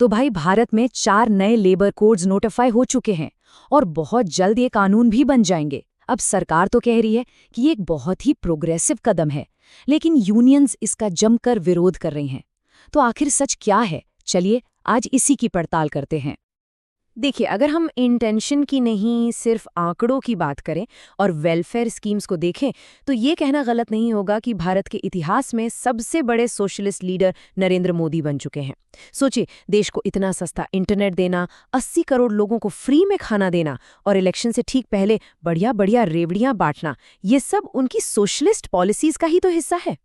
तो भाई भारत में 4 नए लेबर कोड्स नोटिफाई हो चुके हैं और बहुत जल्द ये कानून भी बन जाएंगे। अब सरकार तो कह रही है कि ये एक बहुत ही प्रोग्रेसिव कदम है, लेकिन यूनियंस इसका जमकर विरोध कर रही हैं। तो आखिर सच क्या है? चलिए आज इसी की पड़ताल करते हैं। देखिए, अगर हम इंटेंशन की नहीं सिर्फ आंकड़ों की बात करें और वेलफेयर स्कीम्स को देखें, तो ये कहना गलत नहीं होगा कि भारत के इतिहास में सबसे बड़े सोशलिस्ट लीडर नरेंद्र मोदी बन चुके हैं। सोचिए, देश को इतना सस्ता इंटरनेट देना, 80 करोड़ लोगों को फ्री में खाना देना और इलेक्शन से ठीक पहले बढ़िया बढ़िया रेवड़ियां बांटना, ये सब उनकी सोशलिस्ट पॉलिसीज का ही तो हिस्सा है।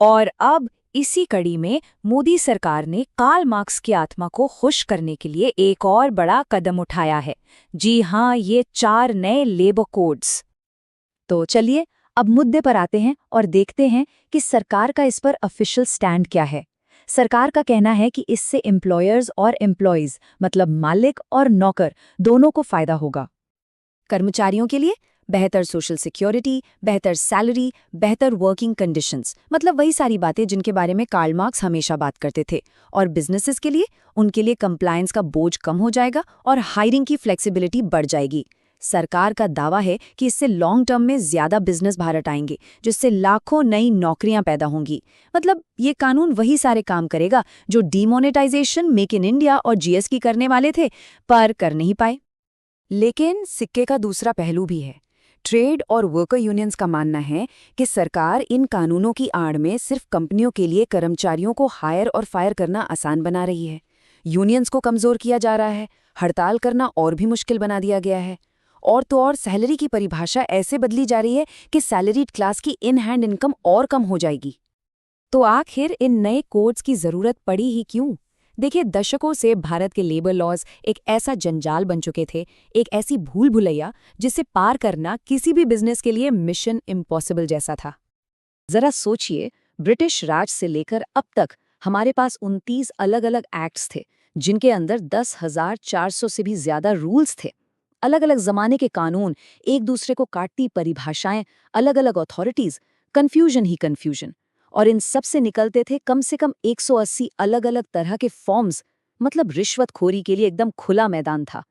और अब इसी कड़ी में मोदी सरकार ने कार्ल मार्क्स की आत्मा को खुश करने के लिए एक और बड़ा कदम उठाया है। जी हाँ, ये 4 नए लेबर कोड्स। तो चलिए अब मुद्दे पर आते हैं और देखते हैं कि सरकार का इस पर ऑफिशियल स्टैंड क्या है। सरकार का कहना है कि इससे एम्प्लॉयर्स और एम्प्लॉयज मतलब मालिक और नौकर दोनों को फायदा होगा। कर्मचारियों के लिए बेहतर सोशल सिक्योरिटी, बेहतर सैलरी, बेहतर वर्किंग कंडीशंस, मतलब वही सारी बातें जिनके बारे में कार्ल मार्क्स हमेशा बात करते थे। और बिजनेसेस के लिए, उनके लिए कंप्लायंस का बोझ कम हो जाएगा और हायरिंग की फ्लेक्सिबिलिटी बढ़ जाएगी। सरकार का दावा है कि इससे लॉन्ग टर्म में ज्यादा बिजनेस भारत आएंगे, जिससे लाखों नई नौकरियां पैदा होंगी। मतलब ये कानून वही सारे काम करेगा जो डीमोनेटाइजेशन, मेक इन इंडिया और जीएसटी करने वाले थे, पर कर नहीं पाए। लेकिन सिक्के का दूसरा पहलू भी है। ट्रेड और वर्कर यूनियंस का मानना है कि सरकार इन कानूनों की आड़ में सिर्फ कंपनियों के लिए कर्मचारियों को हायर और फायर करना आसान बना रही है। यूनियंस को कमजोर किया जा रहा है, हड़ताल करना और भी मुश्किल बना दिया गया है। और तो और सैलरी की परिभाषा ऐसे बदली जा रही है कि सैलरीड क्लास की इन हैंड इनकम और कम हो जाएगी। तो आखिर इन नए कोड्स की जरूरत पड़ी ही क्यों? देखिए, दशकों से भारत के लेबर लॉज एक ऐसा जंजाल बन चुके थे, एक ऐसी भूल भुलैया जिसे पार करना किसी भी बिजनेस के लिए मिशन इम्पॉसिबल जैसा था। जरा सोचिए, ब्रिटिश राज से लेकर अब तक हमारे पास 29 अलग अलग एक्ट्स थे, जिनके अंदर 10,400 से भी ज्यादा रूल्स थे। अलग अलग जमाने के कानून, एक दूसरे को काटती परिभाषाएं, अलग अलग अथॉरिटीज, कन्फ्यूजन ही कन्फ्यूजन। और इन सब से निकलते थे कम से कम 180 अलग अलग तरह के फॉर्म्स। मतलब रिश्वतखोरी के लिए एकदम खुला मैदान था।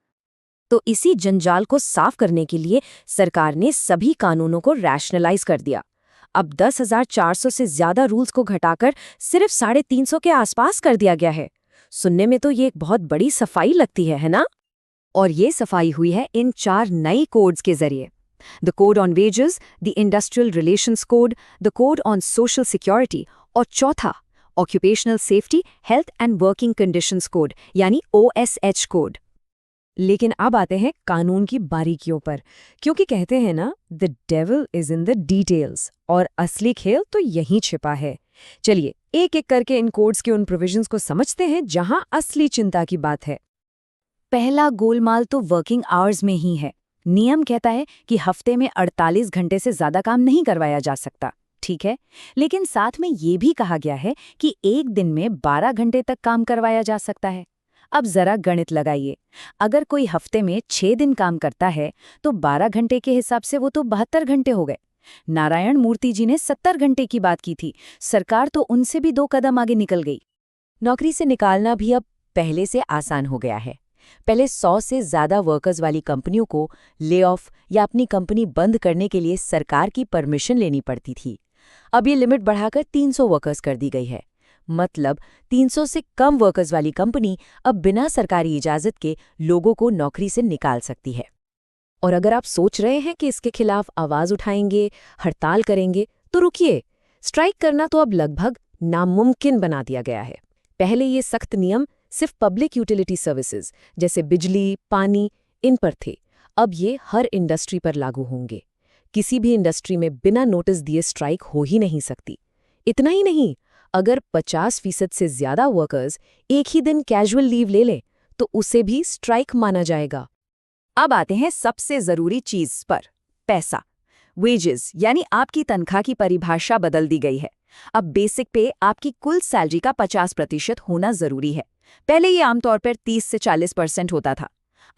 तो इसी जंजाल को साफ करने के लिए सरकार ने सभी कानूनों को रैशनलाइज कर दिया। अब 10,400 से ज्यादा रूल्स को घटाकर सिर्फ 350 के आसपास कर दिया गया है। सुनने में तो ये एक बहुत बड़ी सफाई लगती है ना? और ये सफाई हुई है इन 4 नई कोड्स के जरिए। The Code on Wages, the Industrial Relations Code, the Code on Social Security और चौथा Occupational Safety, Health and Working Conditions Code यानी OSH कोड। लेकिन अब आते हैं कानून की बारीकियों पर, क्योंकि कहते हैं ना, The devil is in the details, और असली खेल तो यहीं छिपा है। चलिए एक एक करके इन कोड्स के उन प्रोविजंस को समझते हैं जहां असली चिंता की बात है। पहला गोलमाल तो वर्किंग आवर्स में ही है। नियम कहता है कि हफ्ते में 48 घंटे से ज्यादा काम नहीं करवाया जा सकता, ठीक है, लेकिन साथ में ये भी कहा गया है कि एक दिन में 12 घंटे तक काम करवाया जा सकता है। अब जरा गणित लगाइए, अगर कोई हफ्ते में 6 दिन काम करता है तो 12 घंटे के हिसाब से वो तो 72 घंटे हो गए। नारायण मूर्ति जी ने 70 घंटे की बात की थी, सरकार तो उनसे भी 2 कदम आगे निकल गई। नौकरी से निकालना भी अब पहले से आसान हो गया है। पहले 100 से ज्यादा वर्कर्स वाली कंपनियों को ले ऑफ या अपनी कंपनी बंद करने के लिए सरकार की परमिशन लेनी पड़ती थी। अब ये लिमिट बढ़ाकर 300 वर्कर्स कर दी गई है। मतलब 300 से कम वर्कर्स वाली कंपनी अब बिना सरकारी इजाजत के लोगों को नौकरी से निकाल सकती है। और अगर आप सोच रहे हैं कि इसके खिलाफ आवाज उठाएंगे, हड़ताल करेंगे, तो रुकिए, स्ट्राइक करना तो अब लगभग नामुमकिन बना दिया गया है। पहले ये सख्त नियम सिर्फ पब्लिक यूटिलिटी सर्विसेज जैसे बिजली, पानी, इन पर थे। अब ये हर इंडस्ट्री पर लागू होंगे। किसी भी इंडस्ट्री में बिना नोटिस दिए स्ट्राइक हो ही नहीं सकती। इतना ही नहीं, अगर 50% से ज्यादा वर्कर्स एक ही दिन कैजुअल लीव ले लें तो उसे भी स्ट्राइक माना जाएगा। अब आते हैं सबसे जरूरी चीज पर, पैसा। वेजेस यानी आपकी तनख्वाह की परिभाषा बदल दी गई है। अब बेसिक पे आपकी कुल सैलरी का 50% होना जरूरी है। पहले ये आमतौर पर 30 से 40% होता था।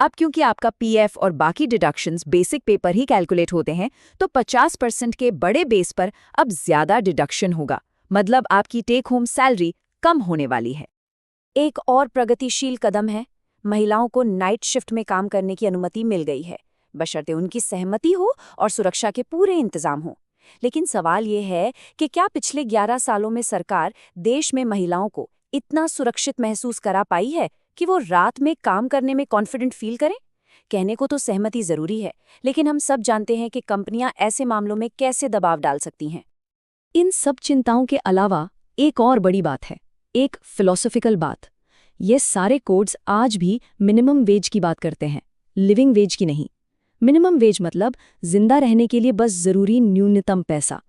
अब क्योंकि आपका पीएफ और बाकी डिडक्शंस बेसिक पे पर ही कैलकुलेट होते हैं, तो 50% के बड़े बेस पर अब ज्यादा डिडक्शन होगा। मतलब आपकी टेक होम सैलरी कम होने वाली है। एक और प्रगतिशील कदम है, महिलाओं को नाइट शिफ्ट में काम करने की अनुमति मिल गई है, बशर्ते उनकी सहमति हो और सुरक्षा के पूरे इंतजाम हो। लेकिन सवाल ये है कि क्या पिछले 11 सालों में सरकार देश में महिलाओं को इतना सुरक्षित महसूस करा पाई है कि वो रात में काम करने में कॉन्फिडेंट फील करें? कहने को तो सहमति जरूरी है, लेकिन हम सब जानते हैं कि कंपनियां ऐसे मामलों में कैसे दबाव डाल सकती हैं। इन सब चिंताओं के अलावा एक और बड़ी बात है, एक फिलॉसफिकल बात। ये सारे कोड्स आज भी मिनिमम वेज की बात करते हैं, लिविंग वेज की नहीं। मिनिमम वेज मतलब जिंदा रहने के लिए बस जरूरी न्यूनतम पैसा,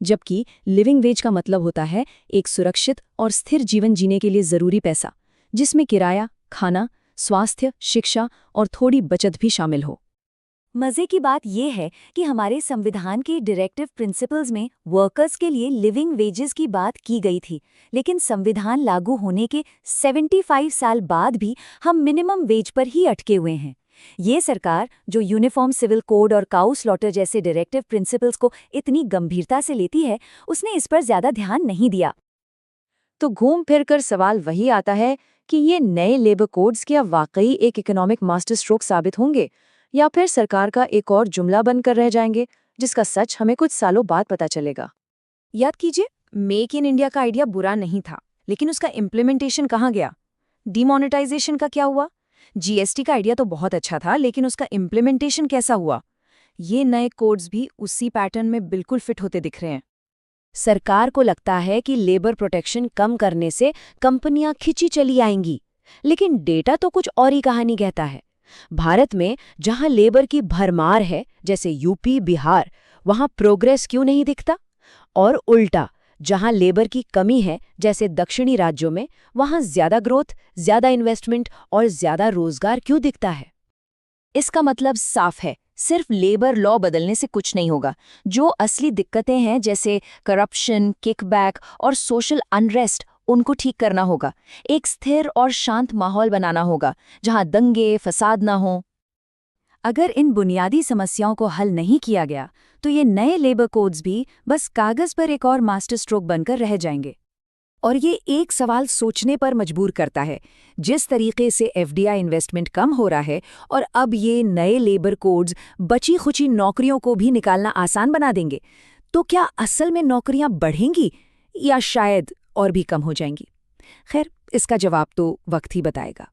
जबकि लिविंग वेज का मतलब होता है एक सुरक्षित और स्थिर जीवन जीने के लिए जरूरी पैसा, जिसमें किराया, खाना, स्वास्थ्य, शिक्षा और थोड़ी बचत भी शामिल हो। मजे की बात यह है कि हमारे संविधान के डायरेक्टिव प्रिंसिपल्स में वर्कर्स के लिए लिविंग वेजेस की बात की गई थी, लेकिन संविधान लागू होने के 75 साल बाद भी हम मिनिमम वेज पर ही अटके हुए हैं। ये सरकार, जो यूनिफॉर्म सिविल कोड और काउ स्लॉटर जैसे डायरेक्टिव प्रिंसिपल्स को इतनी गंभीरता से लेती है, उसने इस पर ज्यादा ध्यान नहीं दिया। तो घूम फिर कर सवाल वही आता है कि ये नए लेबर कोड्स क्या वाकई एक इकोनॉमिक मास्टर स्ट्रोक साबित होंगे, या फिर सरकार का एक और जुमला बनकर रह जाएंगे जिसका सच हमें कुछ सालों बाद पता चलेगा। याद कीजिए, मेक इन इंडिया का आइडिया बुरा नहीं था, लेकिन उसका इम्प्लीमेंटेशन कहाँ गया? डिमोनेटाइजेशन का क्या हुआ? जीएसटी का आइडिया तो बहुत अच्छा था, लेकिन उसका इम्प्लीमेंटेशन कैसा हुआ? ये नए कोड्स भी उसी पैटर्न में बिल्कुल फिट होते दिख रहे हैं। सरकार को लगता है कि लेबर प्रोटेक्शन कम करने से कंपनियां खिंची चली आएंगी, लेकिन डेटा तो कुछ और ही कहानी कहता है। भारत में जहां लेबर की भरमार है, जैसे यूपी, बिहार, वहां प्रोग्रेस क्यों नहीं दिखता? और उल्टा, जहां लेबर की कमी है, जैसे दक्षिणी राज्यों में, वहां ज्यादा ग्रोथ, ज्यादा इन्वेस्टमेंट और ज्यादा रोजगार क्यों दिखता है? इसका मतलब साफ है, सिर्फ लेबर लॉ बदलने से कुछ नहीं होगा। जो असली दिक्कतें हैं, जैसे करप्शन, किकबैक और सोशल अनरेस्ट, उनको ठीक करना होगा। एक स्थिर और शांत माहौल बनाना होगा जहां दंगे, फसाद ना हो। अगर इन बुनियादी समस्याओं को हल नहीं किया गया, तो ये नए लेबर कोड्स भी बस कागज पर एक और मास्टर स्ट्रोक बनकर रह जाएंगे। और ये एक सवाल सोचने पर मजबूर करता है, जिस तरीके से एफडीआई इन्वेस्टमेंट कम हो रहा है और अब ये नए लेबर कोड्स बची खुची नौकरियों को भी निकालना आसान बना देंगे, तो क्या असल में नौकरियां बढ़ेंगी या शायद और भी कम हो जाएंगी? खैर, इसका जवाब तो वक्त ही बताएगा।